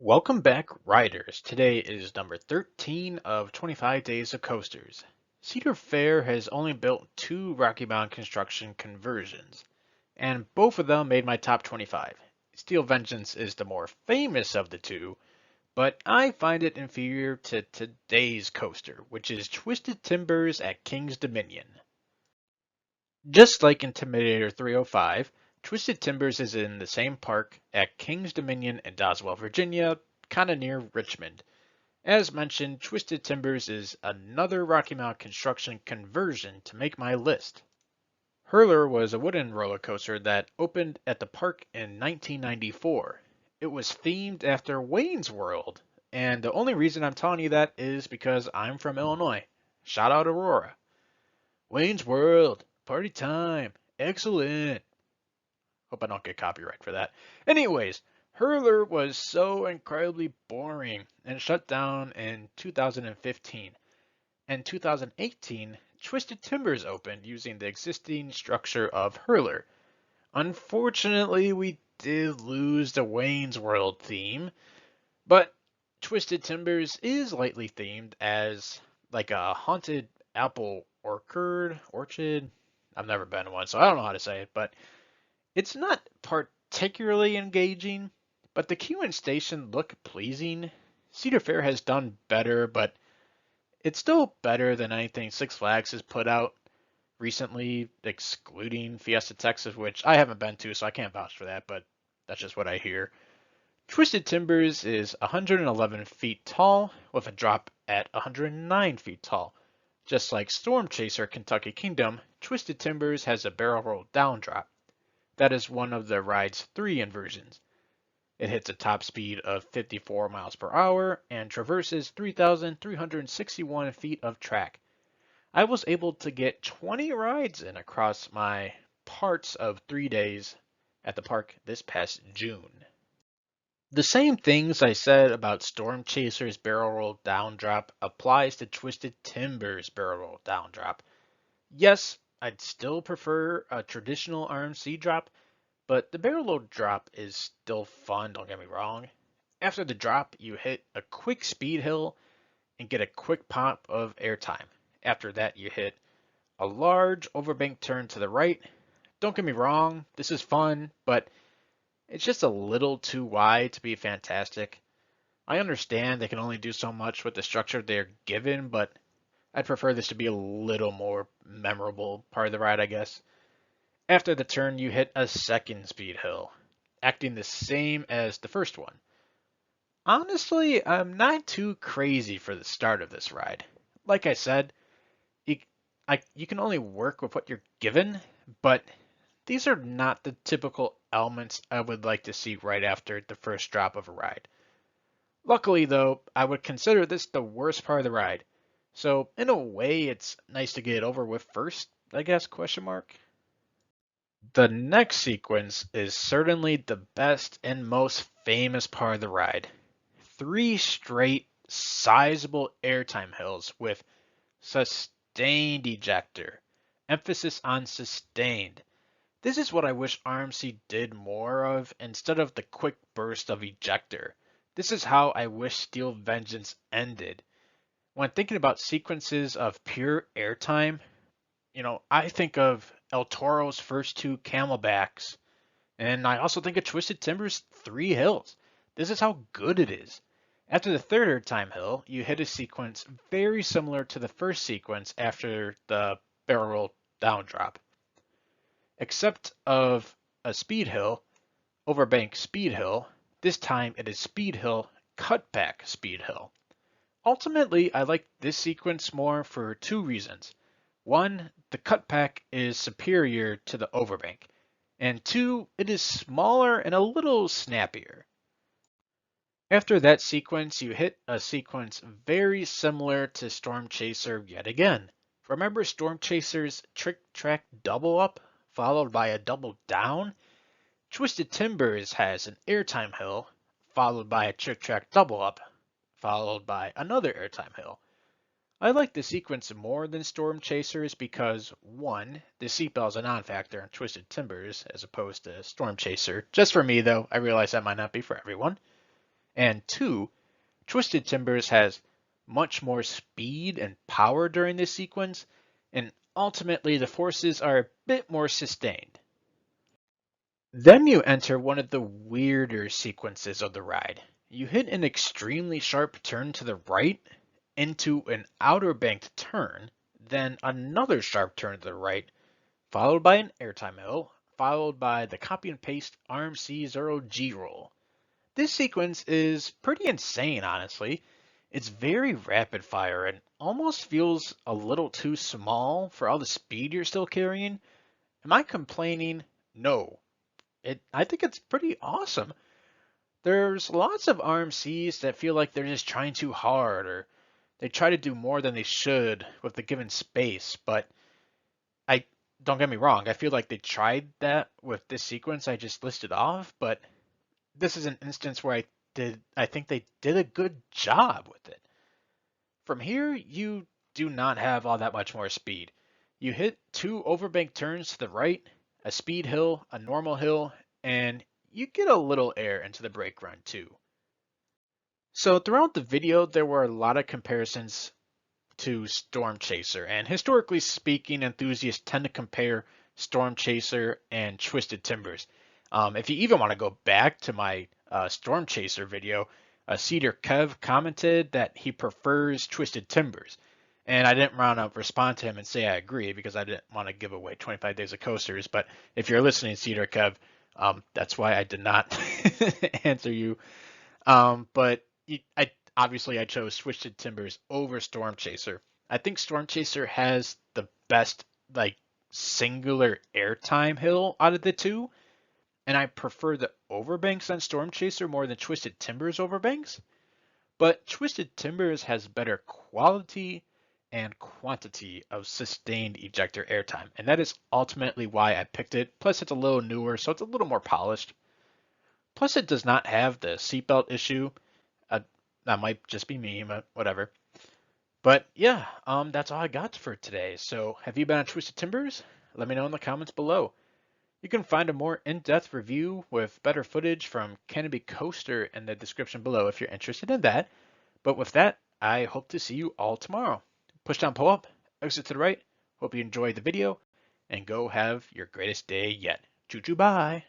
Welcome back, riders. Today is number 13 of 25 Days of Coasters. Cedar Fair has only built two Rocky Mountain construction conversions, and both of them made my top 25. Steel Vengeance is the more famous of the two, but I find it inferior to today's coaster, which is Twisted Timbers at King's Dominion. Just like Intimidator 305, Twisted Timbers is in the same park at King's Dominion in Doswell, Virginia, kind of near Richmond. As mentioned, Twisted Timbers is another Rocky Mountain construction conversion to make my list. Hurler was a wooden roller coaster that opened at the park in 1994. It was themed after Wayne's World, and the only reason I'm telling you that is because I'm from Illinois. Shout out Aurora. Wayne's World, party time, excellent. Hope I don't get copyright for that. Anyways, Hurler was so incredibly boring and shut down in 2015. In 2018, Twisted Timbers opened using the existing structure of Hurler. Unfortunately, we did lose the Wayne's World theme, but Twisted Timbers is lightly themed as like a haunted apple orchard. I've never been to one, so I don't know how to say it, but it's not particularly engaging, but the queue and station look pleasing. Cedar Fair has done better, but it's still better than anything Six Flags has put out recently, excluding Fiesta Texas, which I haven't been to, so I can't vouch for that, but that's just what I hear. Twisted Timbers is 111 feet tall, with a drop at 109 feet tall. Just like Storm Chaser Kentucky Kingdom, Twisted Timbers has a barrel roll down drop. That is one of the ride's three inversions. It hits a top speed of 54 miles per hour and traverses 3,361 feet of track. I was able to get 20 rides in across my parts of 3 days at the park this past June. The same things I said about Storm Chaser's barrel roll down drop applies to Twisted Timbers barrel roll down drop. Yes, I'd still prefer a traditional RMC drop, but the barrel roll drop is still fun, don't get me wrong. After the drop, you hit a quick speed hill and get a quick pop of airtime. After that, you hit a large overbank turn to the right. Don't get me wrong, this is fun, but it's just a little too wide to be fantastic. I understand they can only do so much with the structure they're given, but I'd prefer this to be a little more memorable part of the ride, I guess. After the turn, you hit a second speed hill, acting the same as the first one. Honestly, I'm not too crazy for the start of this ride. Like I said, you, you can only work with what you're given, but these are not the typical elements I would like to see right after the first drop of a ride. Luckily, though, I would consider this the worst part of the ride. So, in a way, it's nice to get it over with first, I guess, question mark. The next sequence is certainly the best and most famous part of the ride. Three straight, sizable airtime hills with sustained ejector. Emphasis on sustained. This is what I wish RMC did more of instead of the quick burst of ejector. This is how I wish Steel Vengeance ended. When thinking about sequences of pure airtime, I think of El Toro's first two camelbacks, and I also think of Twisted Timber's three hills. This is how good it is. After the third airtime hill, you hit a sequence very similar to the first sequence after the barrel roll down drop, except of a speed hill, overbank speed hill. This time it is speed hill, cutback speed hill. Ultimately, I like this sequence more for two reasons. One, the cutback is superior to the overbank, and two, it is smaller and a little snappier. After that sequence, you hit a sequence very similar to Storm Chaser yet again. Remember Storm Chaser's trick track double up, followed by a double down? Twisted Timbers has an airtime hill, followed by a trick track double up, followed by another airtime hill. I like the sequence more than Storm Chasers because, one, the seatbelt is a non-factor in Twisted Timbers as opposed to Storm Chaser. Just for me, though, I realize that might not be for everyone. And two, Twisted Timbers has much more speed and power during this sequence, and ultimately the forces are a bit more sustained. Then you enter one of the weirder sequences of the ride. You hit an extremely sharp turn to the right into an outer banked turn, then another sharp turn to the right, followed by an airtime hill, followed by the copy and paste RMC0G roll. This sequence is pretty insane, honestly. It's very rapid fire and almost feels a little too small for all the speed you're still carrying. Am I complaining? No. I think it's pretty awesome. There's lots of RMCs that feel like they're just trying too hard or they try to do more than they should with the given space, but I don't get me wrong, I feel like they tried that with this sequence I just listed off, but this is an instance where I think they did a good job with it. From here, you do not have all that much more speed. You hit two overbank turns to the right, a speed hill, a normal hill, and you get a little air into the brake run too. So throughout the video, there were a lot of comparisons to Storm Chaser, and historically speaking, enthusiasts tend to compare Storm Chaser and Twisted Timbers. If you even want to go back to my Storm Chaser video, Cedar Kev commented that he prefers Twisted Timbers. And I didn't want to respond to him and say I agree because I didn't want to give away 25 Days of Coasters. But if you're listening, Cedar Kev, that's why I did not answer you. But I chose Twisted Timbers over Storm Chaser. I think Storm Chaser has the best like singular airtime hill out of the two, and I prefer the overbanks on Storm Chaser more than Twisted Timbers overbanks. But Twisted Timbers has better quality and quantity of sustained ejector airtime, and that is ultimately why I picked it. Plus, it's a little newer, so it's a little more polished. Plus, it does not have the seatbelt issue. Uh, that might just be me, but whatever. But yeah, that's all I got for today. So, have you been on Twisted Timbers? Let me know in the comments below. You can find a more in-depth review with better footage from Canopy Coaster in the description below if you're interested in that. But with that, I hope to see you all tomorrow. Push down, pull up, exit to the right. Hope you enjoyed the video, and go have your greatest day yet. Choo choo, bye.